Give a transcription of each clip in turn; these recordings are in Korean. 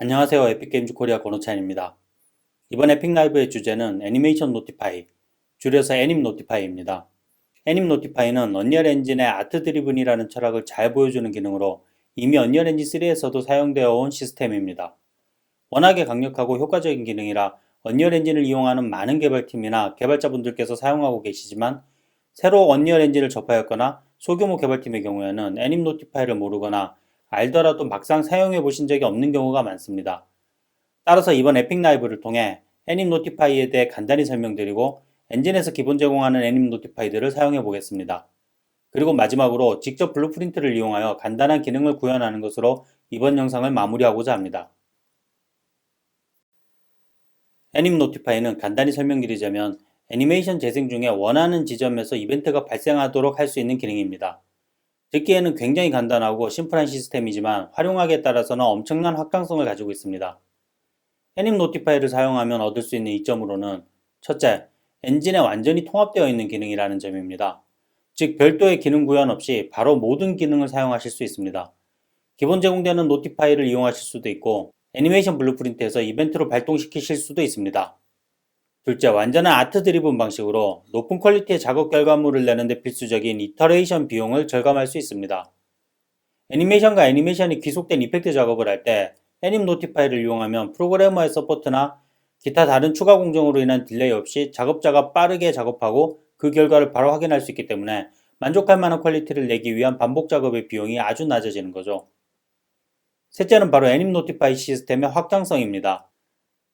안녕하세요. 에픽게임즈 코리아 권호찬입니다. 이번 에픽라이브의 주제는 애니메이션 노티파이, 줄여서 애님 노티파이입니다. 애님 노티파이는 언리얼 엔진의 아트 드리븐이라는 철학을 잘 보여주는 기능으로 이미 언리얼 엔진 3에서도 사용되어 온 시스템입니다. 워낙에 강력하고 효과적인 기능이라 언리얼 엔진을 이용하는 많은 개발팀이나 개발자분들께서 사용하고 계시지만 새로 언리얼 엔진을 접하였거나 소규모 개발팀의 경우에는 애님 노티파이를 모르거나 알더라도 막상 사용해 보신 적이 없는 경우가 많습니다. 따라서 이번 에픽 라이브를 통해 애님 노티파이에 대해 간단히 설명드리고 엔진에서 기본 제공하는 애님 노티파이들을 사용해 보겠습니다. 그리고 마지막으로 직접 블루프린트를 이용하여 간단한 기능을 구현하는 것으로 이번 영상을 마무리하고자 합니다. 애님 노티파이는 간단히 설명드리자면 애니메이션 재생 중에 원하는 지점에서 이벤트가 발생하도록 할 수 있는 기능입니다. 듣기에는 굉장히 간단하고 심플한 시스템이지만 활용하기에 따라서는 엄청난 확장성을 가지고 있습니다. 애님 노티파이를 사용하면 얻을 수 있는 이점으로는 첫째, 엔진에 완전히 통합되어 있는 기능이라는 점입니다. 즉 별도의 기능 구현 없이 바로 모든 기능을 사용하실 수 있습니다. 기본 제공되는 노티파이를 이용하실 수도 있고 애니메이션 블루프린트에서 이벤트로 발동시키실 수도 있습니다. 둘째, 완전한 아트 드리븐 방식으로 높은 퀄리티의 작업 결과물을 내는데 필수적인 이터레이션 비용을 절감할 수 있습니다. 애니메이션과 애니메이션이 귀속된 이펙트 작업을 할 때 애님 노티파이를 이용하면 프로그래머의 서포트나 기타 다른 추가 공정으로 인한 딜레이 없이 작업자가 빠르게 작업하고 그 결과를 바로 확인할 수 있기 때문에 만족할 만한 퀄리티를 내기 위한 반복 작업의 비용이 아주 낮아지는 거죠. 셋째는 바로 애님 노티파이 시스템의 확장성입니다.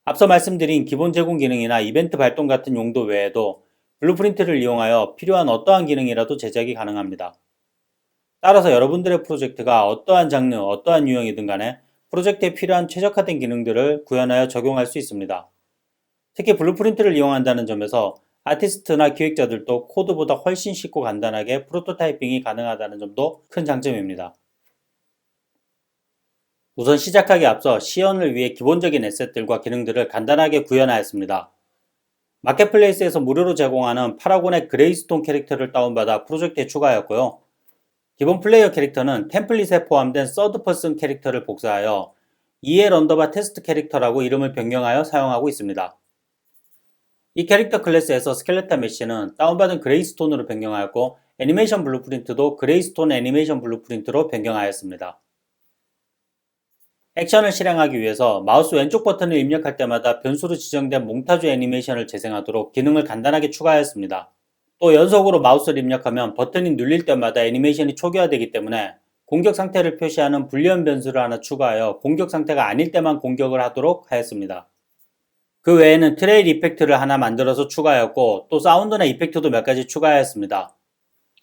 앞서 말씀드린 기본 제공 기능이나 이벤트 발동 같은 용도 외에도 블루프린트를 이용하여 필요한 어떠한 기능이라도 제작이 가능합니다. 따라서 여러분들의 프로젝트가 어떠한 장르, 어떠한 유형이든 간에 프로젝트에 필요한 최적화된 기능들을 구현하여 적용할 수 있습니다. 특히 블루프린트를 이용한다는 점에서 아티스트나 기획자들도 코드보다 훨씬 쉽고 간단하게 프로토타이핑이 가능하다는 점도 큰 장점입니다. 우선 시작하기에 앞서 시연을 위해 기본적인 에셋들과 기능들을 간단하게 구현하였습니다. 마켓플레이스에서 무료로 제공하는 파라곤의 그레이스톤 캐릭터를 다운받아 프로젝트에 추가하였고요. 기본 플레이어 캐릭터는 템플릿에 포함된 서드퍼슨 캐릭터를 복사하여 EL_테스트 캐릭터라고 이름을 변경하여 사용하고 있습니다. 이 캐릭터 클래스에서 스켈레타 메쉬는 다운받은 그레이스톤으로 변경하였고 애니메이션 블루프린트도 그레이스톤 애니메이션 블루프린트로 변경하였습니다. 액션을 실행하기 위해서 마우스 왼쪽 버튼을 입력할 때마다 변수로 지정된 몽타주 애니메이션을 재생하도록 기능을 간단하게 추가하였습니다. 또 연속으로 마우스를 입력하면 버튼이 눌릴 때마다 애니메이션이 초기화되기 때문에 공격 상태를 표시하는 불리언 변수를 하나 추가하여 공격 상태가 아닐 때만 공격을 하도록 하였습니다. 그 외에는 트레일 이펙트를 하나 만들어서 추가하였고 또 사운드나 이펙트도 몇 가지 추가하였습니다.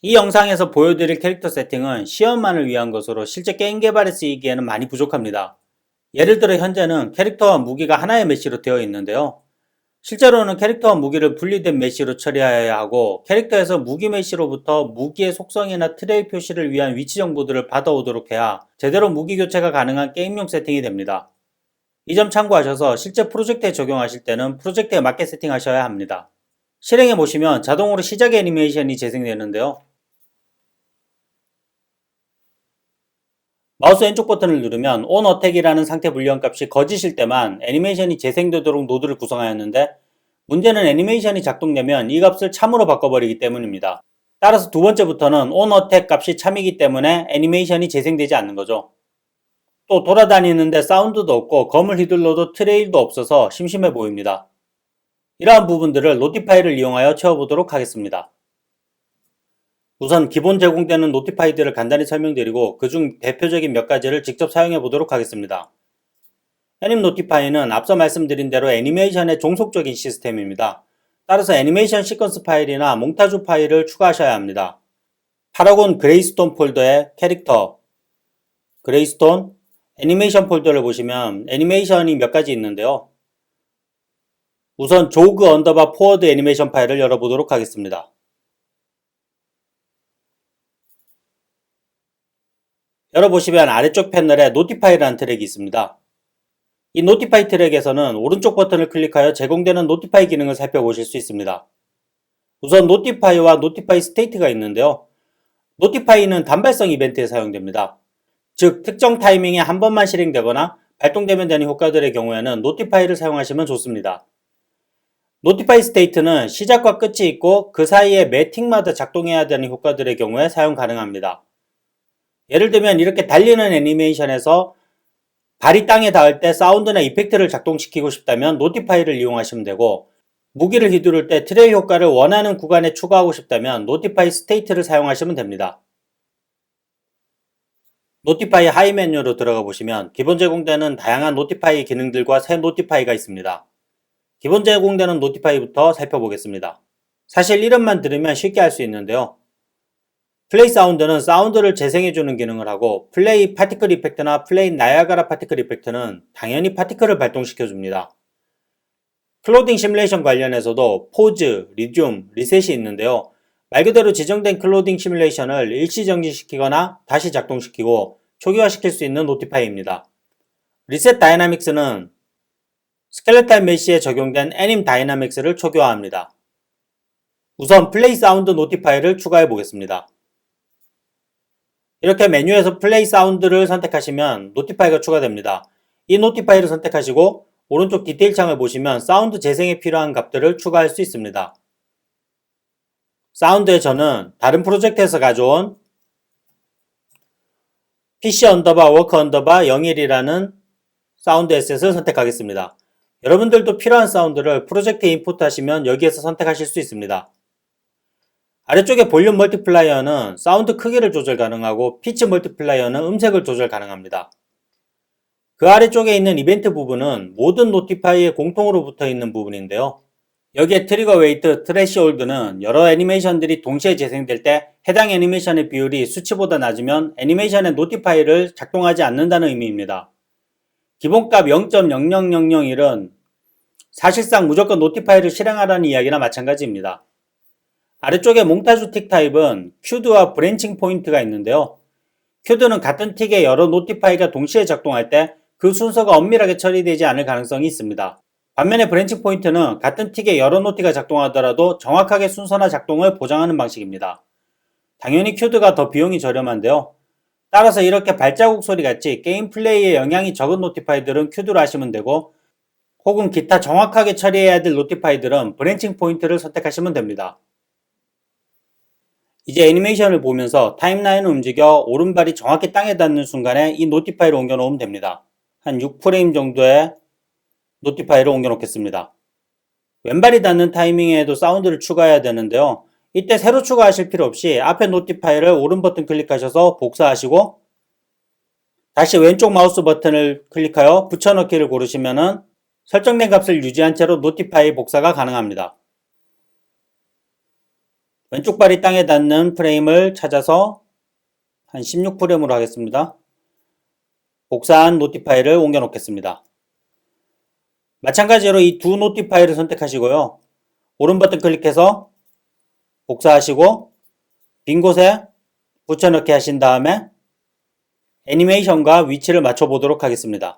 이 영상에서 보여드릴 캐릭터 세팅은 시연만을 위한 것으로 실제 게임 개발에 쓰이기에는 많이 부족합니다. 예를 들어 현재는 캐릭터와 무기가 하나의 메쉬로 되어 있는데요. 실제로는 캐릭터와 무기를 분리된 메쉬로 처리하여야 하고 캐릭터에서 무기 메쉬로부터 무기의 속성이나 트레일 표시를 위한 위치 정보들을 받아오도록 해야 제대로 무기 교체가 가능한 게임용 세팅이 됩니다. 이 점 참고하셔서 실제 프로젝트에 적용하실 때는 프로젝트에 맞게 세팅하셔야 합니다. 실행해 보시면 자동으로 시작 애니메이션이 재생되는데요. 마우스 왼쪽 버튼을 누르면 onAttack이라는 상태 불리언 값이 거짓일 때만 애니메이션이 재생되도록 노드를 구성하였는데 문제는 애니메이션이 작동되면 이 값을 참으로 바꿔버리기 때문입니다. 따라서 두 번째부터는 onAttack 값이 참이기 때문에 애니메이션이 재생되지 않는 거죠. 또 돌아다니는데 사운드도 없고 검을 휘둘러도 트레일도 없어서 심심해 보입니다. 이러한 부분들을 노티파이를 이용하여 채워보도록 하겠습니다. 우선 기본 제공되는 노티파이들을 간단히 설명드리고 그중 대표적인 몇 가지를 직접 사용해 보도록 하겠습니다. 애님 노티파이는 앞서 말씀드린 대로 애니메이션의 종속적인 시스템입니다. 따라서 애니메이션 시퀀스 파일이나 몽타주 파일을 추가하셔야 합니다. 파라곤 그레이스톤 폴더의 캐릭터, 그레이스톤, 애니메이션 폴더를 보시면 애니메이션이 몇 가지 있는데요. 우선 조그 언더바 포워드 애니메이션 파일을 열어보도록 하겠습니다. 열어보시면 아래쪽 패널에 노티파이라는 트랙이 있습니다. 이 노티파이 트랙에서는 오른쪽 버튼을 클릭하여 제공되는 노티파이 기능을 살펴보실 수 있습니다. 우선 노티파이와 노티파이 스테이트가 있는데요. 노티파이는 단발성 이벤트에 사용됩니다. 즉 특정 타이밍에 한 번만 실행되거나 발동되면 되는 효과들의 경우에는 노티파이를 사용하시면 좋습니다. 노티파이 스테이트는 시작과 끝이 있고 그 사이에 매 틱마다 작동해야 되는 효과들의 경우에 사용 가능합니다. 예를 들면 이렇게 달리는 애니메이션에서 발이 땅에 닿을 때 사운드나 이펙트를 작동시키고 싶다면 노티파이를 이용하시면 되고, 무기를 휘두를 때 트레일 효과를 원하는 구간에 추가하고 싶다면 노티파이 스테이트를 사용하시면 됩니다. 노티파이 하이 메뉴로 들어가 보시면 기본 제공되는 다양한 노티파이 기능들과 새 노티파이가 있습니다. 기본 제공되는 노티파이부터 살펴보겠습니다. 사실 이름만 들으면 쉽게 할 수 있는데요. 플레이 사운드는 사운드를 재생해주는 기능을 하고, 플레이 파티클 이펙트나 플레이 나이아가라 파티클 이펙트는 당연히 파티클을 발동시켜줍니다. 클로딩 시뮬레이션 관련해서도 포즈, 리듐, 리셋이 있는데요. 말 그대로 지정된 클로딩 시뮬레이션을 일시 정지시키거나 다시 작동시키고 초기화시킬 수 있는 노티파이입니다. 리셋 다이나믹스는 스켈레탈 메시에 적용된 애님 다이나믹스를 초기화합니다. 우선 플레이 사운드 노티파이를 추가해 보겠습니다. 이렇게 메뉴에서 플레이 사운드를 선택하시면 노티파이가 추가됩니다. 이 노티파이를 선택하시고 오른쪽 디테일 창을 보시면 사운드 재생에 필요한 값들을 추가할 수 있습니다. 사운드에 저는 다른 프로젝트에서 가져온 PC 언더바 워크 언더바 01이라는 사운드 에셋을 선택하겠습니다. 여러분들도 필요한 사운드를 프로젝트에 임포트 하시면 여기에서 선택하실 수 있습니다. 아래쪽에 볼륨 멀티플라이어는 사운드 크기를 조절 가능하고 피치 멀티플라이어는 음색을 조절 가능합니다. 그 아래쪽에 있는 이벤트 부분은 모든 노티파이에 공통으로 붙어 있는 부분인데요. 여기에 트리거 웨이트, 트레시홀드는 여러 애니메이션들이 동시에 재생될 때 해당 애니메이션의 비율이 수치보다 낮으면 애니메이션의 노티파이를 작동하지 않는다는 의미입니다. 기본값 0.00001은 사실상 무조건 노티파이를 실행하라는 이야기나 마찬가지입니다. 아래쪽에 몽타주 틱 타입은 큐드와 브랜칭 포인트가 있는데요. 큐드는 같은 틱에 여러 노티파이가 동시에 작동할 때 그 순서가 엄밀하게 처리되지 않을 가능성이 있습니다. 반면에 브랜칭 포인트는 같은 틱에 여러 노티가 작동하더라도 정확하게 순서나 작동을 보장하는 방식입니다. 당연히 큐드가 더 비용이 저렴한데요. 따라서 이렇게 발자국 소리 같이 게임 플레이에 영향이 적은 노티파이들은 큐드로 하시면 되고, 혹은 기타 정확하게 처리해야 될 노티파이들은 브랜칭 포인트를 선택하시면 됩니다. 이제 애니메이션을 보면서 타임라인을 움직여 오른발이 정확히 땅에 닿는 순간에 이 노티파이를 옮겨 놓으면 됩니다. 한 6프레임 정도의 노티파이를 옮겨 놓겠습니다. 왼발이 닿는 타이밍에도 사운드를 추가해야 되는데요. 이때 새로 추가하실 필요 없이 앞에 노티파이를 오른 버튼 클릭하셔서 복사하시고 다시 왼쪽 마우스 버튼을 클릭하여 붙여넣기를 고르시면 설정된 값을 유지한 채로 노티파이 복사가 가능합니다. 왼쪽 발이 땅에 닿는 프레임을 찾아서 한 16프레임으로 하겠습니다. 복사한 노티파이를 옮겨 놓겠습니다. 마찬가지로 이 두 노티파이를 선택하시고요. 오른 버튼 클릭해서 복사하시고 빈 곳에 붙여넣기 하신 다음에 애니메이션과 위치를 맞춰 보도록 하겠습니다.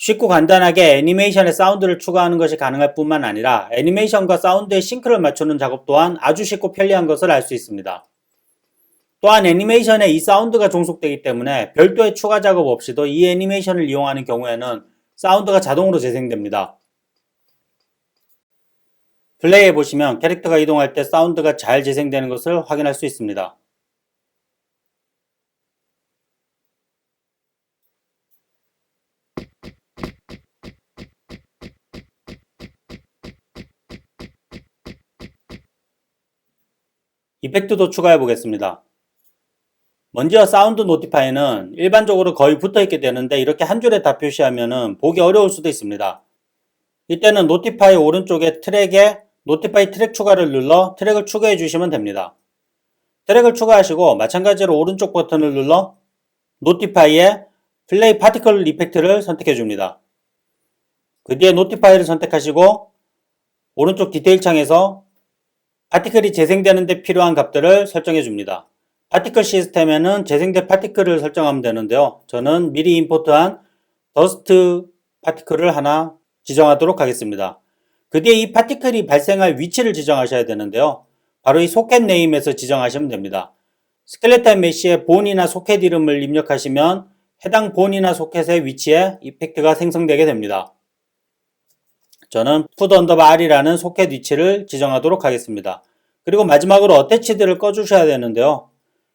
쉽고 간단하게 애니메이션에 사운드를 추가하는 것이 가능할 뿐만 아니라 애니메이션과 사운드의 싱크를 맞추는 작업 또한 아주 쉽고 편리한 것을 알 수 있습니다. 또한 애니메이션에 이 사운드가 종속되기 때문에 별도의 추가 작업 없이도 이 애니메이션을 이용하는 경우에는 사운드가 자동으로 재생됩니다. 플레이해 보시면 캐릭터가 이동할 때 사운드가 잘 재생되는 것을 확인할 수 있습니다. 이펙트도 추가해 보겠습니다. 먼지와 사운드 노티파이는 일반적으로 거의 붙어 있게 되는데 이렇게 한 줄에 다 표시하면 보기 어려울 수도 있습니다. 이때는 노티파이 오른쪽에 트랙에 노티파이 트랙 추가를 눌러 트랙을 추가해 주시면 됩니다. 트랙을 추가하시고 마찬가지로 오른쪽 버튼을 눌러 노티파이에 플레이 파티클 이펙트를 선택해 줍니다. 그 뒤에 노티파이를 선택하시고 오른쪽 디테일 창에서 파티클이 재생되는 데 필요한 값들을 설정해 줍니다. 파티클 시스템에는 재생된 파티클을 설정하면 되는데요. 저는 미리 임포트한 더스트 파티클을 하나 지정하도록 하겠습니다. 그 뒤에 이 파티클이 발생할 위치를 지정하셔야 되는데요. 바로 이 소켓 네임에서 지정하시면 됩니다. 스켈레톤 메쉬의 본이나 소켓 이름을 입력하시면 해당 본이나 소켓의 위치에 이펙트가 생성되게 됩니다. 저는 put_r이라는 소켓 위치를 지정하도록 하겠습니다. 그리고 마지막으로 어태치드를 꺼주셔야 되는데요.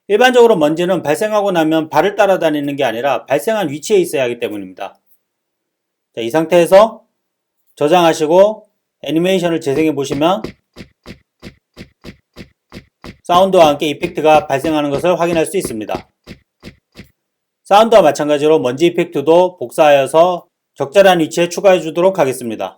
일반적으로 먼지는 발생하고 나면 발을 따라다니는 게 아니라 발생한 위치에 있어야 하기 때문입니다. 자, 이 상태에서 저장하시고 애니메이션을 재생해 보시면 사운드와 함께 이펙트가 발생하는 것을 확인할 수 있습니다. 사운드와 마찬가지로 먼지 이펙트도 복사하여서 적절한 위치에 추가해 주도록 하겠습니다.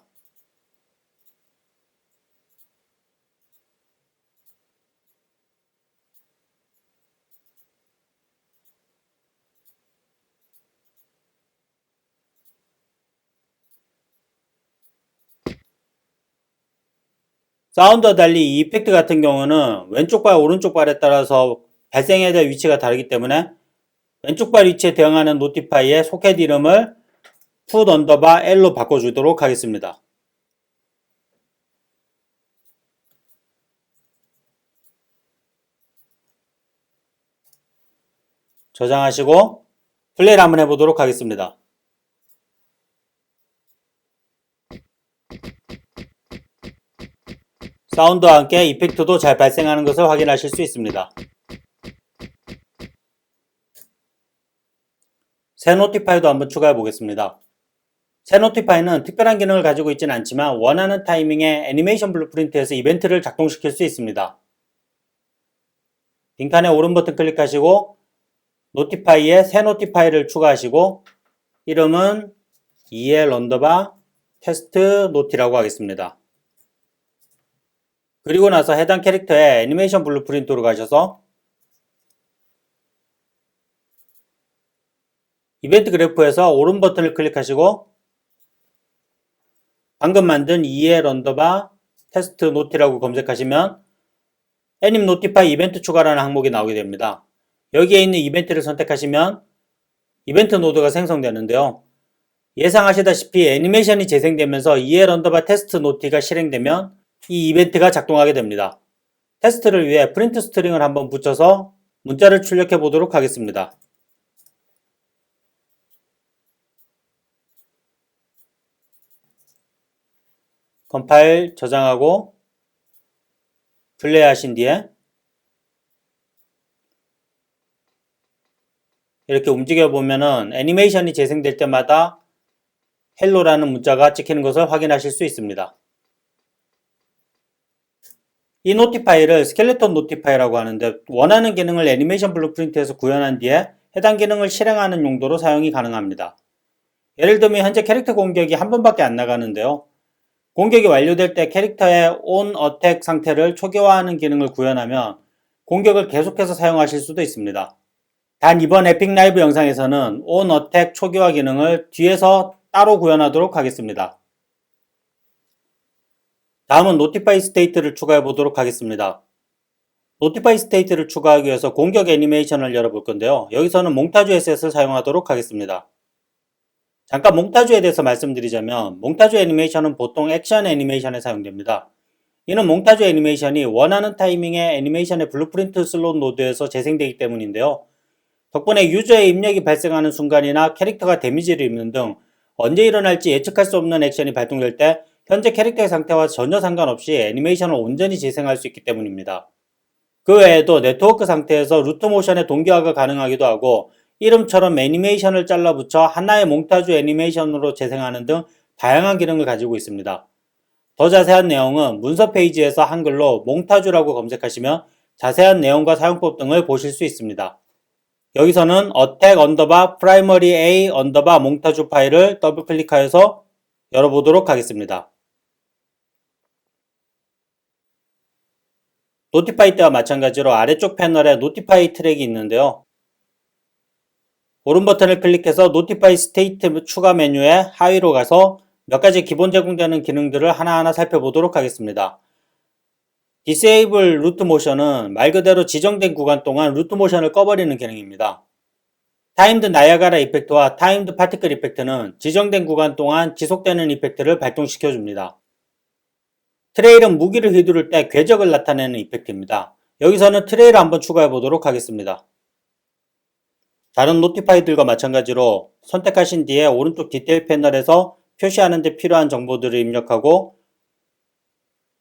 사운드와 달리 이 이펙트 같은 경우는 왼쪽 발, 오른쪽 발에 따라서 발생해야 될 위치가 다르기 때문에 왼쪽 발 위치에 대응하는 노티파이의 소켓 이름을 put_L로 바꿔주도록 하겠습니다. 저장하시고 플레이를 한번 해보도록 하겠습니다. 사운드와 함께 이펙트도 잘 발생하는 것을 확인하실 수 있습니다. 새 노티파이도 한번 추가해 보겠습니다. 새 노티파이는 특별한 기능을 가지고 있지는 않지만 원하는 타이밍에 애니메이션 블루프린트에서 이벤트를 작동시킬 수 있습니다. 빈칸에 오른 버튼 클릭하시고 노티파이에 새 노티파이를 추가하시고 이름은 EL_테스트 노티라고 하겠습니다. 그리고 나서 해당 캐릭터의 애니메이션 블루프린트로 가셔서 이벤트 그래프에서 오른 버튼을 클릭하시고 방금 만든 EL_테스트 노티라고 검색하시면 애님 노티파이 이벤트 추가라는 항목이 나오게 됩니다. 여기에 있는 이벤트를 선택하시면 이벤트 노드가 생성되는데요. 예상하시다시피 애니메이션이 재생되면서 EL_테스트 노티가 실행되면 이 이벤트가 작동하게 됩니다. 테스트를 위해 프린트 스트링을 한번 붙여서 문자를 출력해 보도록 하겠습니다. 컴파일 저장하고 플레이 하신 뒤에 이렇게 움직여 보면은 애니메이션이 재생될 때마다 헬로라는 문자가 찍히는 것을 확인하실 수 있습니다. 이 노티파이를 스켈레톤 노티파이라고 하는데 원하는 기능을 애니메이션 블루프린트에서 구현한 뒤에 해당 기능을 실행하는 용도로 사용이 가능합니다. 예를 들면 현재 캐릭터 공격이 한 번밖에 안 나가는데요. 공격이 완료될 때 캐릭터의 on attack 상태를 초기화하는 기능을 구현하면 공격을 계속해서 사용하실 수도 있습니다. 단 이번 에픽 라이브 영상에서는 on attack 초기화 기능을 뒤에서 따로 구현하도록 하겠습니다. 다음은 노티파이 스테이트를 추가해 보도록 하겠습니다. 노티파이 스테이트를 추가하기 위해서 공격 애니메이션을 열어볼 건데요. 여기서는 몽타주 에셋을 사용하도록 하겠습니다. 잠깐 몽타주에 대해서 말씀드리자면 몽타주 애니메이션은 보통 액션 애니메이션에 사용됩니다. 이는 몽타주 애니메이션이 원하는 타이밍에 애니메이션의 블루프린트 슬롯 노드에서 재생되기 때문인데요. 덕분에 유저의 입력이 발생하는 순간이나 캐릭터가 데미지를 입는 등 언제 일어날지 예측할 수 없는 액션이 발동될 때 현재 캐릭터의 상태와 전혀 상관없이 애니메이션을 온전히 재생할 수 있기 때문입니다. 그 외에도 네트워크 상태에서 루트 모션의 동기화가 가능하기도 하고 이름처럼 애니메이션을 잘라 붙여 하나의 몽타주 애니메이션으로 재생하는 등 다양한 기능을 가지고 있습니다. 더 자세한 내용은 문서 페이지에서 한글로 몽타주라고 검색하시면 자세한 내용과 사용법 등을 보실 수 있습니다. 여기서는 attack_primary_a_몽타주 파일을 더블 클릭하여서 열어보도록 하겠습니다. 노티파이 때와 마찬가지로 아래쪽 패널에 노티파이 트랙이 있는데요. 오른 버튼을 클릭해서 노티파이 스테이트 추가 메뉴에 하위로 가서 몇 가지 기본 제공되는 기능들을 하나하나 살펴보도록 하겠습니다. Disable Root Motion은 말 그대로 지정된 구간 동안 루트 모션을 꺼버리는 기능입니다. Timed Niagara 이펙트와 Timed Particle 이펙트는 지정된 구간 동안 지속되는 이펙트를 발동시켜줍니다. 트레일은 무기를 휘두를 때 궤적을 나타내는 이펙트입니다. 여기서는 트레일을 한번 추가해 보도록 하겠습니다. 다른 노티파이들과 마찬가지로 선택하신 뒤에 오른쪽 디테일 패널에서 표시하는 데 필요한 정보들을 입력하고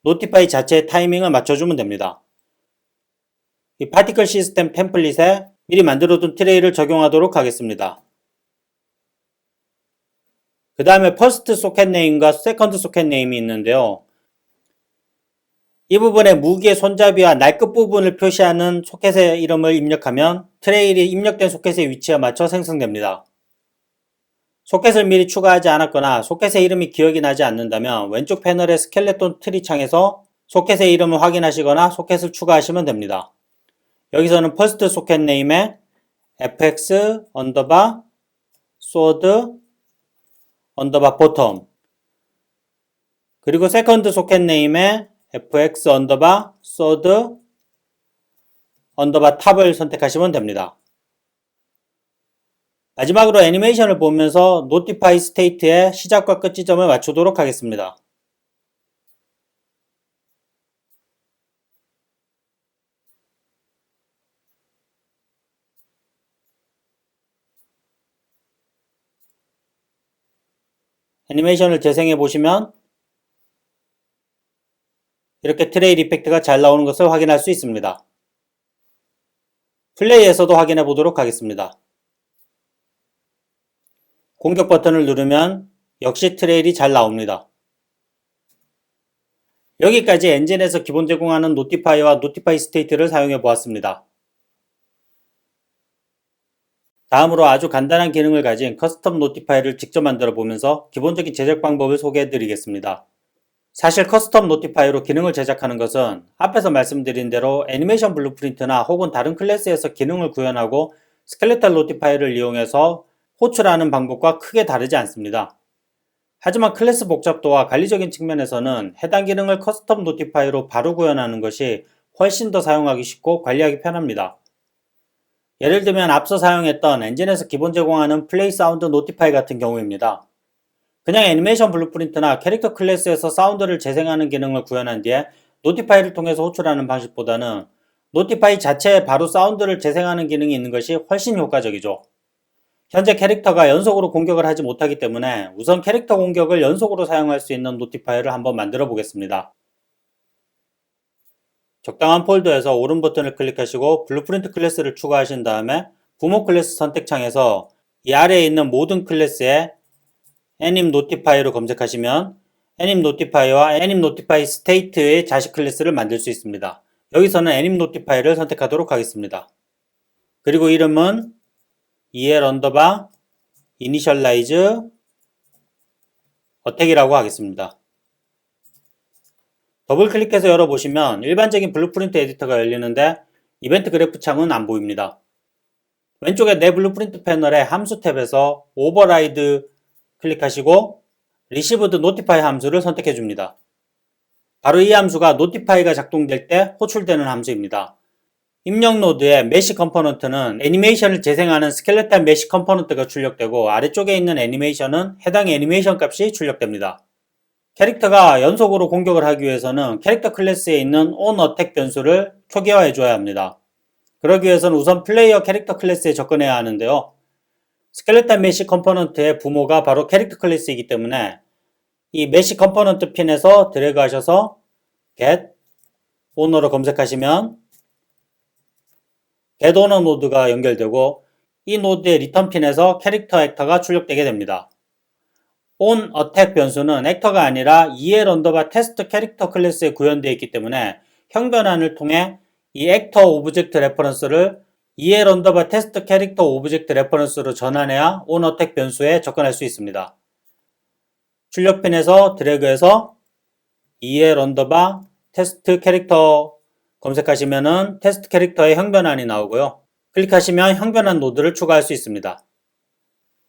노티파이 자체의 타이밍을 맞춰주면 됩니다. 이 파티클 시스템 템플릿에 미리 만들어둔 트레일을 적용하도록 하겠습니다. 그 다음에 퍼스트 소켓 네임과 세컨드 소켓 네임이 있는데요. 이 부분에 무기의 손잡이와 날 끝 부분을 표시하는 소켓의 이름을 입력하면 트레일이 입력된 소켓의 위치에 맞춰 생성됩니다. 소켓을 미리 추가하지 않았거나 소켓의 이름이 기억이 나지 않는다면 왼쪽 패널의 스켈레톤 트리 창에서 소켓의 이름을 확인하시거나 소켓을 추가하시면 됩니다. 여기서는 퍼스트 소켓 네임에 fx 언더바 sword 언더바 bottom 그리고 세컨드 소켓 네임에 fx 언더바 sword 언더바 탑을 선택하시면 됩니다. 마지막으로 애니메이션을 보면서 노티파이 스테이트의 시작과 끝 지점을 맞추도록 하겠습니다. 애니메이션을 재생해 보시면 이렇게 트레일 이펙트가 잘 나오는 것을 확인할 수 있습니다. 플레이에서도 확인해 보도록 하겠습니다. 공격 버튼을 누르면 역시 트레일이 잘 나옵니다. 여기까지 엔진에서 기본 제공하는 노티파이와 노티파이 스테이트를 사용해 보았습니다. 다음으로 아주 간단한 기능을 가진 커스텀 노티파이를 직접 만들어 보면서 기본적인 제작 방법을 소개해 드리겠습니다. 사실 커스텀 노티파이로 기능을 제작하는 것은 앞에서 말씀드린 대로 애니메이션 블루프린트나 혹은 다른 클래스에서 기능을 구현하고 스켈레탈 노티파이를 이용해서 호출하는 방법과 크게 다르지 않습니다. 하지만 클래스 복잡도와 관리적인 측면에서는 해당 기능을 커스텀 노티파이로 바로 구현하는 것이 훨씬 더 사용하기 쉽고 관리하기 편합니다. 예를 들면 앞서 사용했던 엔진에서 기본 제공하는 플레이 사운드 노티파이 같은 경우입니다. 그냥 애니메이션 블루프린트나 캐릭터 클래스에서 사운드를 재생하는 기능을 구현한 뒤에 노티파이를 통해서 호출하는 방식보다는 노티파이 자체에 바로 사운드를 재생하는 기능이 있는 것이 훨씬 효과적이죠. 현재 캐릭터가 연속으로 공격을 하지 못하기 때문에 우선 캐릭터 공격을 연속으로 사용할 수 있는 노티파이를 한번 만들어 보겠습니다. 적당한 폴더에서 오른 버튼을 클릭하시고 블루프린트 클래스를 추가하신 다음에 부모 클래스 선택창에서 이 아래에 있는 모든 클래스에 애님 노티파이로 검색하시면 애님 노티파이와 애님 노티파이 스테이트의 자식 클래스를 만들 수 있습니다. 여기서는 애님 노티파이를 선택하도록 하겠습니다. 그리고 이름은 EL 언더바 이니셜라이즈 어택이라고 하겠습니다. 더블 클릭해서 열어보시면 일반적인 블루프린트 에디터가 열리는데 이벤트 그래프 창은 안 보입니다. 왼쪽에 내 블루프린트 패널의 함수 탭에서 오버라이드 클릭하시고 Received Notify 함수를 선택해 줍니다. 바로 이 함수가 노티파이가 작동될 때 호출되는 함수입니다. 입력 노드의 메시 컴포넌트는 애니메이션을 재생하는 스켈레탈 메시 컴포넌트가 출력되고 아래쪽에 있는 애니메이션은 해당 애니메이션 값이 출력됩니다. 캐릭터가 연속으로 공격을 하기 위해서는 캐릭터 클래스에 있는 onAttack 변수를 초기화해 줘야 합니다. 그러기 위해서는 우선 플레이어 캐릭터 클래스에 접근해야 하는데요. 스켈레탈 메시 컴포넌트의 부모가 바로 캐릭터 클래스이기 때문에 이 메시 컴포넌트 핀에서 드래그 하셔서 get owner로 검색하시면 get owner 노드가 연결되고 이 노드의 리턴 핀에서 캐릭터 액터가 출력되게 됩니다. onAttack 변수는 액터가 아니라 EL 언더바 테스트 캐릭터 클래스에 구현되어 있기 때문에 형변환을 통해 이 액터 오브젝트 레퍼런스를 EL 언더바 테스트 캐릭터 오브젝트 레퍼런스로 전환해야 onAttack 변수에 접근할 수 있습니다. 출력핀에서 드래그해서 EL 언더바 테스트 캐릭터 검색하시면은 테스트 캐릭터의 형변환이 나오고요. 클릭하시면 형변환 노드를 추가할 수 있습니다.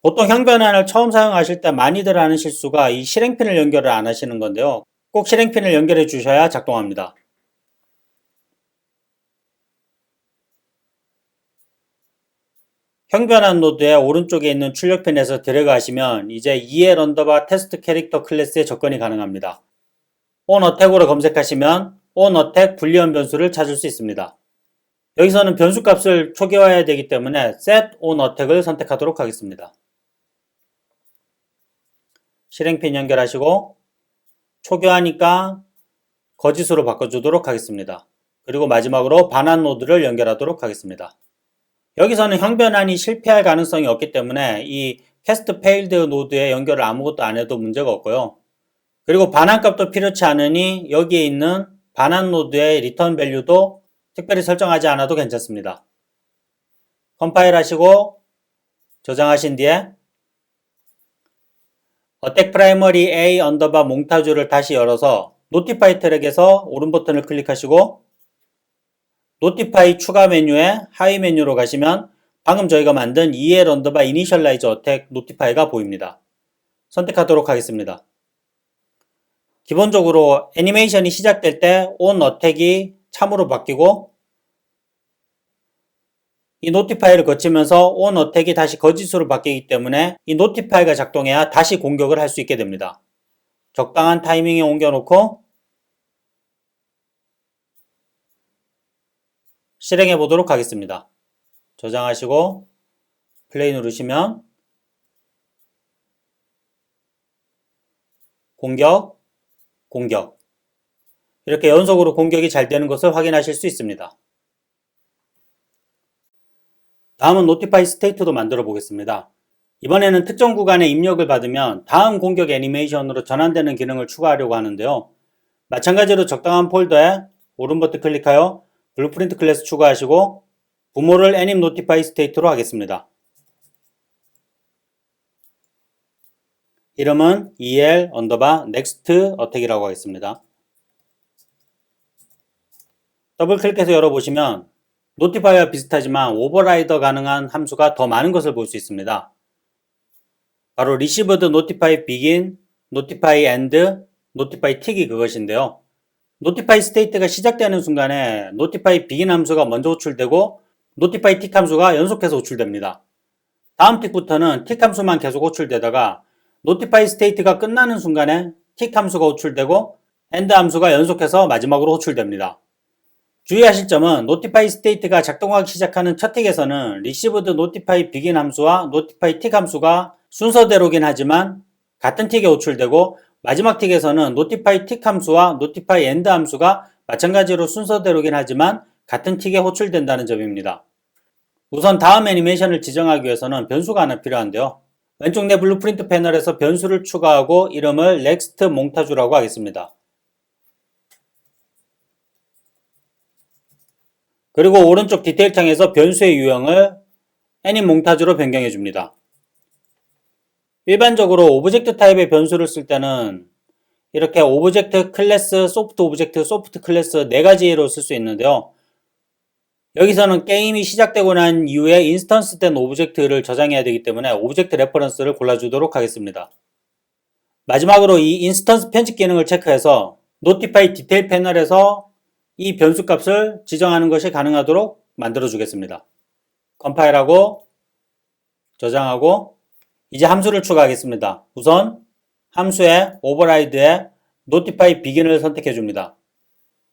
보통 형변환을 처음 사용하실 때 많이들 하는 실수가 이 실행핀을 연결을 안 하시는 건데요. 꼭 실행핀을 연결해 주셔야 작동합니다. 형변환 노드의 오른쪽에 있는 출력핀에서 드래그 하시면 이제 EL 언더바 테스트 캐릭터 클래스에 접근이 가능합니다. onAttack으로 검색하시면 onAttack 불리언 변수를 찾을 수 있습니다. 여기서는 변수 값을 초기화해야 되기 때문에 set onAttack을 선택하도록 하겠습니다. 실행핀 연결하시고 초기화하니까 거짓으로 바꿔주도록 하겠습니다. 그리고 마지막으로 반환 노드를 연결하도록 하겠습니다. 여기서는 형변환이 실패할 가능성이 없기 때문에 이 cast failed 노드에 연결을 아무것도 안 해도 문제가 없고요. 그리고 반환값도 필요치 않으니 여기에 있는 반환 노드의 return value도 특별히 설정하지 않아도 괜찮습니다. 컴파일 하시고 저장하신 뒤에 attack primary a 언더바 몽타주를 다시 열어서 notify 트랙에서 오른 버튼을 클릭하시고 notify 추가 메뉴에 하위 메뉴로 가시면 방금 저희가 만든 el 언더바 initialize attack notify가 보입니다. 선택하도록 하겠습니다. 기본적으로 애니메이션이 시작될 때 on attack이 참으로 바뀌고 이 notify를 거치면서 on attack이 다시 거짓으로 바뀌기 때문에 이 notify가 작동해야 다시 공격을 할 수 있게 됩니다. 적당한 타이밍에 옮겨놓고 실행해 보도록 하겠습니다. 저장하시고 플레이 누르시면 공격, 공격 이렇게 연속으로 공격이 잘 되는 것을 확인하실 수 있습니다. 다음은 notify state도 만들어 보겠습니다. 이번에는 특정 구간에 입력을 받으면 다음 공격 애니메이션으로 전환되는 기능을 추가하려고 하는데요. 마찬가지로 적당한 폴더에 오른 버튼 클릭하여 블루프린트 클래스 추가하시고 부모를 anim notify state로 하겠습니다. 이름은 el 언더바 next attack이라고 하겠습니다. 더블 클릭해서 열어보시면 notify와 비슷하지만 오버라이더 가능한 함수가 더 많은 것을 볼 수 있습니다. 바로 received notify begin, notify end, notify tick이 그것인데요. notify state가 시작되는 순간에 notify begin 함수가 먼저 호출되고 notify tick 함수가 연속해서 호출됩니다. 다음 틱부터는 tick 함수만 계속 호출되다가 notify state가 끝나는 순간에 tick 함수가 호출되고 end 함수가 연속해서 마지막으로 호출됩니다. 주의하실 점은 notify state가 작동하기 시작하는 첫 틱에서는 received notify begin 함수와 notify tick 함수가 순서대로긴 하지만 같은 틱에 호출되고 마지막 틱에서는 notify tick 함수와 notify end 함수가 마찬가지로 순서대로긴 하지만 같은 틱에 호출된다는 점입니다. 우선 다음 애니메이션을 지정하기 위해서는 변수가 하나 필요한데요. 왼쪽 내 블루프린트 패널에서 변수를 추가하고 이름을 next 몽타주라고 하겠습니다. 그리고 오른쪽 디테일 창에서 변수의 유형을 anim 몽타주로 변경해 줍니다. 일반적으로 오브젝트 타입의 변수를 쓸 때는 이렇게 오브젝트 클래스, 소프트 오브젝트, 소프트 클래스 4가지로 쓸 수 있는데요. 여기서는 게임이 시작되고 난 이후에 인스턴스 된 오브젝트를 저장해야 되기 때문에 오브젝트 레퍼런스를 골라주도록 하겠습니다. 마지막으로 이 인스턴스 편집 기능을 체크해서 notify 디테일 패널에서 이 변수 값을 지정하는 것이 가능하도록 만들어 주겠습니다. 컴파일하고 저장하고 이제 함수를 추가하겠습니다. 우선 함수의 override에 notify begin을 선택해 줍니다.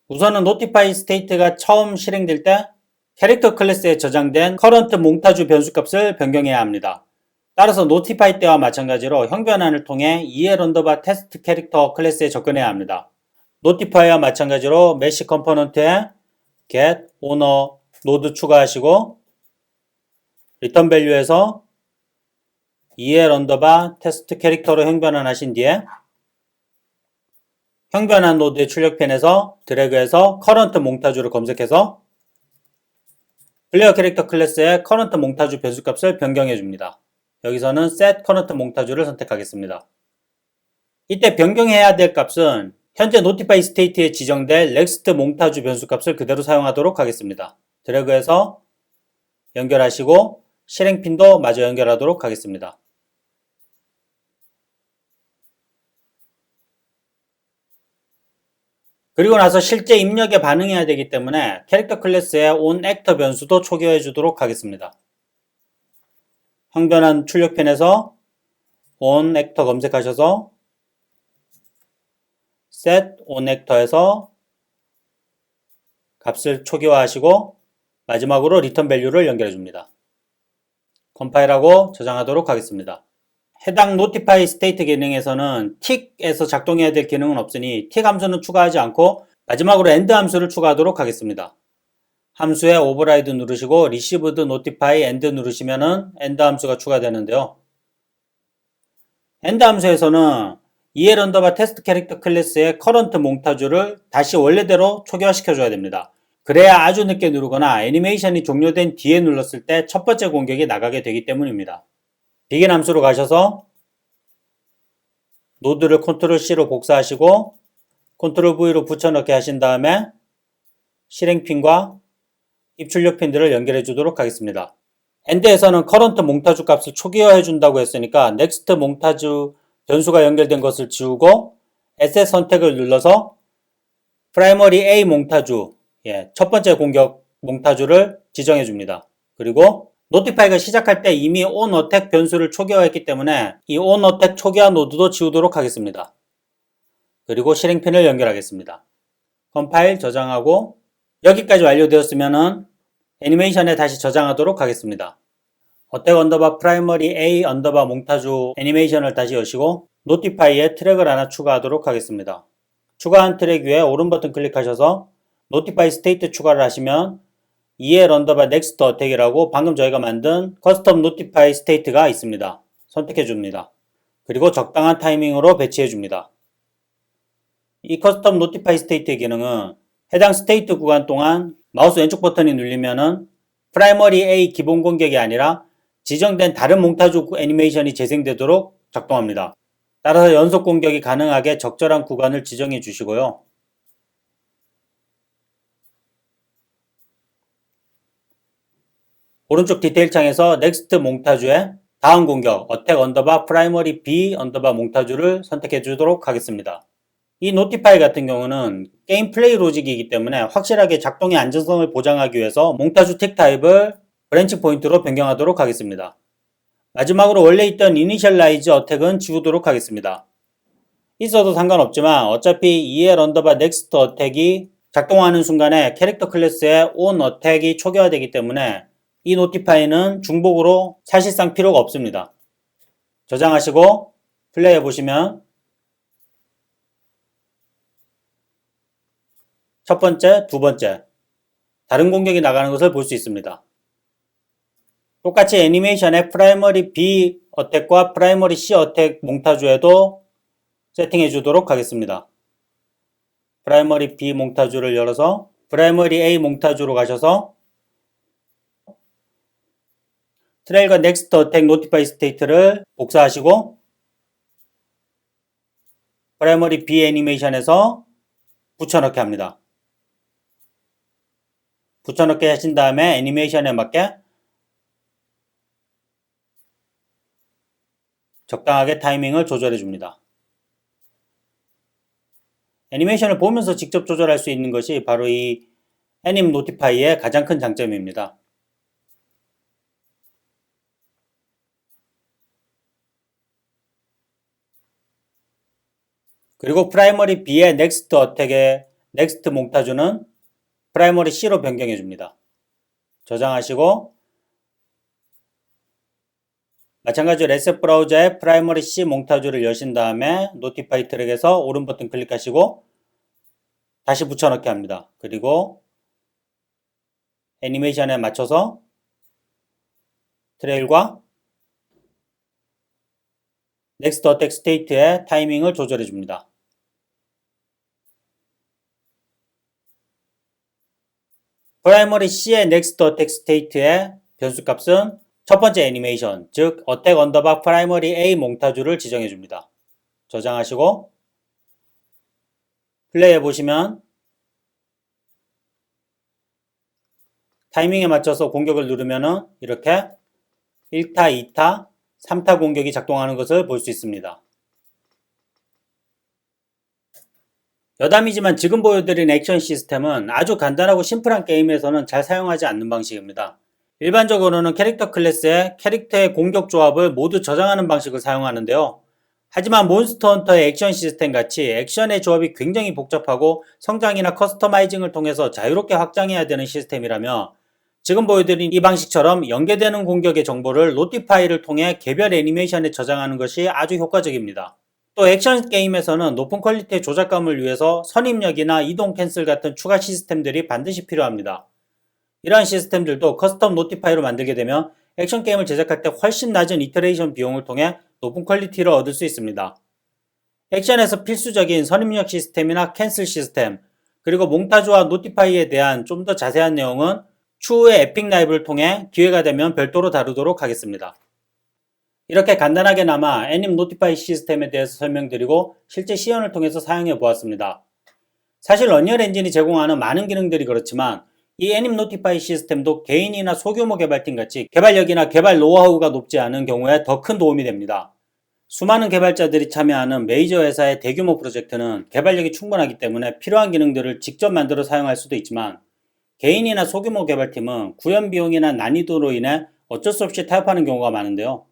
우선은 notify state가 처음 실행될 때 캐릭터 클래스에 저장된 current 몽타주 변수 값을 변경해야 합니다. 따라서 notify 때와 마찬가지로 형변환을 통해 el 언더바 test 캐릭터 클래스에 접근해야 합니다. notify와 마찬가지로 mesh 컴포넌트에 get owner 노드 추가하시고 return value에서 el 언더바 test 캐릭터로 형변환 하신 뒤에 형변환 노드의 출력펜에서 드래그해서 current 몽타주를 검색해서 플레이어 캐릭터 클래스의 current 몽타주 변수값을 변경해 줍니다. 여기서는 set current 몽타주를 선택하겠습니다. 이때 변경해야 될 값은 현재 notify state에 지정될 next 몽타주 변수값을 그대로 사용하도록 하겠습니다. 드래그해서 연결하시고 실행핀도 마저 연결하도록 하겠습니다. 그리고 나서 실제 입력에 반응해야 되기 때문에 캐릭터 클래스의 onActor 변수도 초기화해 주도록 하겠습니다. 형변환 출력편에서 onActor 검색하셔서 set onActor에서 값을 초기화하시고 마지막으로 return value를 연결해 줍니다. 컴파일하고 저장하도록 하겠습니다. 해당 notify state 기능에서는 tick에서 작동해야 될 기능은 없으니 tick 함수는 추가하지 않고 마지막으로 end 함수를 추가하도록 하겠습니다. 함수에 override 누르시고 received notify end 누르시면은 end 함수가 추가되는데요. end 함수에서는 EL 언더바 테스트 캐릭터 클래스의 current 몽타주를 다시 원래대로 초기화시켜줘야 됩니다. 그래야 아주 늦게 누르거나 애니메이션이 종료된 뒤에 눌렀을 때 첫 번째 공격이 나가게 되기 때문입니다. begin 함수로 가셔서 노드를 Ctrl C로 복사하시고 Ctrl V로 붙여넣기 하신 다음에 실행핀과 입출력 핀들을 연결해 주도록 하겠습니다. end에서는 current 몽타주 값을 초기화해 준다고 했으니까 next 몽타주 변수가 연결된 것을 지우고 asset 선택을 눌러서 primary A 몽타주, 첫 번째 공격 몽타주를 지정해 줍니다. 그리고 notify가 시작할 때 이미 onAttack 변수를 초기화했기 때문에 이 onAttack 초기화 노드도 지우도록 하겠습니다. 그리고 실행핀을 연결하겠습니다. 컴파일 저장하고 여기까지 완료되었으면은 애니메이션에 다시 저장하도록 하겠습니다. 어택 언더바 프라이머리 A 언더바 몽타주 애니메이션을 다시 여시고 노티파이에 트랙을 하나 추가하도록 하겠습니다. 추가한 트랙 위에 오른 버튼 클릭하셔서 노티파이 스테이트 추가를 하시면 EL 언더바 넥스트 어택이라고 방금 저희가 만든 커스텀 노티파이 스테이트가 있습니다. 선택해 줍니다. 그리고 적당한 타이밍으로 배치해 줍니다. 이 커스텀 노티파이 스테이트의 기능은 해당 스테이트 구간 동안 마우스 왼쪽 버튼이 눌리면은 프라이머리 A 기본 공격이 아니라 지정된 다른 몽타주 애니메이션이 재생되도록 작동합니다. 따라서 연속 공격이 가능하게 적절한 구간을 지정해 주시고요. 오른쪽 디테일 창에서 넥스트 몽타주의 다음 공격 어택 언더바 프라이머리 B 언더바 몽타주를 선택해 주도록 하겠습니다. 이 노티파이 같은 경우는 게임 플레이 로직이기 때문에 확실하게 작동의 안전성을 보장하기 위해서 몽타주 틱 타입을 브랜치 포인트로 변경하도록 하겠습니다. 마지막으로 원래 있던 이니셜라이즈 어택은 지우도록 하겠습니다. 있어도 상관없지만 어차피 EL 언더바 넥스트 어택이 작동하는 순간에 캐릭터 클래스의 on 어택이 초기화되기 때문에 이 노티파이는 중복으로 사실상 필요가 없습니다. 저장하시고 플레이해 보시면 첫 번째, 두 번째 다른 공격이 나가는 것을 볼 수 있습니다. 똑같이 애니메이션의 프라이머리 B 어택과 프라이머리 C 어택 몽타주에도 세팅해 주도록 하겠습니다. 프라이머리 B 몽타주를 열어서 프라이머리 A 몽타주로 가셔서 트레일과 넥스트 어택 노티파이 스테이트를 복사하시고 프라이머리 B 애니메이션에서 붙여넣기 합니다. 붙여넣기 하신 다음에 애니메이션에 맞게 적당하게 타이밍을 조절해 줍니다. 애니메이션을 보면서 직접 조절할 수 있는 것이 바로 이 애님 노티파이의 가장 큰 장점입니다. 그리고 프라이머리 B의 넥스트 어택의 넥스트 몽타주는 프라이머리 C로 변경해 줍니다. 저장하시고 마찬가지로 레셋 브라우저의 프라이머리 C 몽타주를 여신 다음에 노티파이 트랙에서 오른 버튼 클릭하시고 다시 붙여넣기 합니다. 그리고 애니메이션에 맞춰서 트레일과 넥스트 어택 스테이트의 타이밍을 조절해 줍니다. 프라이머리 C의 넥스트 어택 스테이트의 변수값은 첫 번째 애니메이션, 즉 어택 언더바 프라이머리 A 몽타주를 지정해 줍니다. 저장하시고 플레이해 보시면 타이밍에 맞춰서 공격을 누르면 이렇게 1타, 2타, 3타 공격이 작동하는 것을 볼 수 있습니다. 여담이지만 지금 보여드린 액션 시스템은 아주 간단하고 심플한 게임에서는 잘 사용하지 않는 방식입니다. 일반적으로는 캐릭터 클래스에 캐릭터의 공격 조합을 모두 저장하는 방식을 사용하는데요. 하지만 몬스터 헌터의 액션 시스템 같이 액션의 조합이 굉장히 복잡하고 성장이나 커스터마이징을 통해서 자유롭게 확장해야 되는 시스템이라며 지금 보여드린 이 방식처럼 연계되는 공격의 정보를 노티파이를 통해 개별 애니메이션에 저장하는 것이 아주 효과적입니다. 또 액션 게임에서는 높은 퀄리티의 조작감을 위해서 선입력이나 이동 캔슬 같은 추가 시스템들이 반드시 필요합니다. 이러한 시스템들도 커스텀 노티파이로 만들게 되면 액션 게임을 제작할 때 훨씬 낮은 이터레이션 비용을 통해 높은 퀄리티를 얻을 수 있습니다. 액션에서 필수적인 선입력 시스템이나 캔슬 시스템, 그리고 몽타주와 노티파이에 대한 좀 더 자세한 내용은 추후에 에픽 라이브를 통해 기회가 되면 별도로 다루도록 하겠습니다. 이렇게 간단하게나마 애님 노티파이 시스템에 대해서 설명드리고 실제 시연을 통해서 사용해 보았습니다. 사실 언리얼 엔진이 제공하는 많은 기능들이 그렇지만 이 애님 노티파이 시스템도 개인이나 소규모 개발팀 같이 개발력이나 개발 노하우가 높지 않은 경우에 더 큰 도움이 됩니다. 수많은 개발자들이 참여하는 메이저 회사의 대규모 프로젝트는 개발력이 충분하기 때문에 필요한 기능들을 직접 만들어 사용할 수도 있지만 개인이나 소규모 개발팀은 구현 비용이나 난이도로 인해 어쩔 수 없이 타협하는 경우가 많은데요.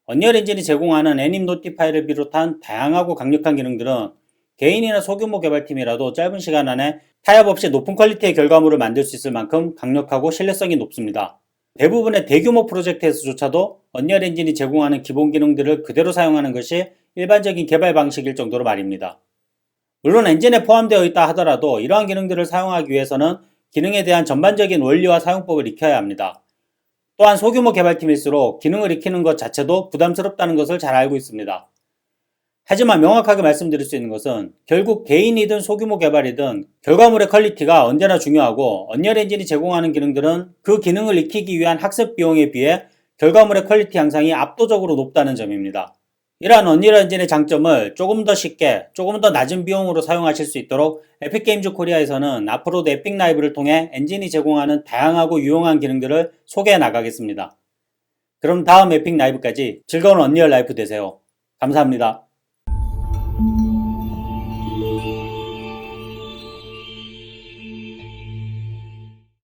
언리얼 엔진이 제공하는 애님 노티파이를 비롯한 다양하고 강력한 기능들은 개인이나 소규모 개발팀이라도 짧은 시간 안에 타협 없이 높은 퀄리티의 결과물을 만들 수 있을 만큼 강력하고 신뢰성이 높습니다. 대부분의 대규모 프로젝트에서조차도 언리얼 엔진이 제공하는 기본 기능들을 그대로 사용하는 것이 일반적인 개발 방식일 정도로 말입니다. 물론 엔진에 포함되어 있다 하더라도 이러한 기능들을 사용하기 위해서는 기능에 대한 전반적인 원리와 사용법을 익혀야 합니다. 또한 소규모 개발팀일수록 기능을 익히는 것 자체도 부담스럽다는 것을 잘 알고 있습니다. 하지만 명확하게 말씀드릴 수 있는 것은 결국 개인이든 소규모 개발이든 결과물의 퀄리티가 언제나 중요하고 언리얼 엔진이 제공하는 기능들은 그 기능을 익히기 위한 학습 비용에 비해 결과물의 퀄리티 향상이 압도적으로 높다는 점입니다. 이러한 언리얼 엔진의 장점을 조금 더 쉽게, 조금 더 낮은 비용으로 사용하실 수 있도록 에픽게임즈 코리아에서는 앞으로도 에픽 라이브를 통해 엔진이 제공하는 다양하고 유용한 기능들을 소개해 나가겠습니다. 그럼 다음 에픽 라이브까지 즐거운 언리얼 라이프 되세요. 감사합니다.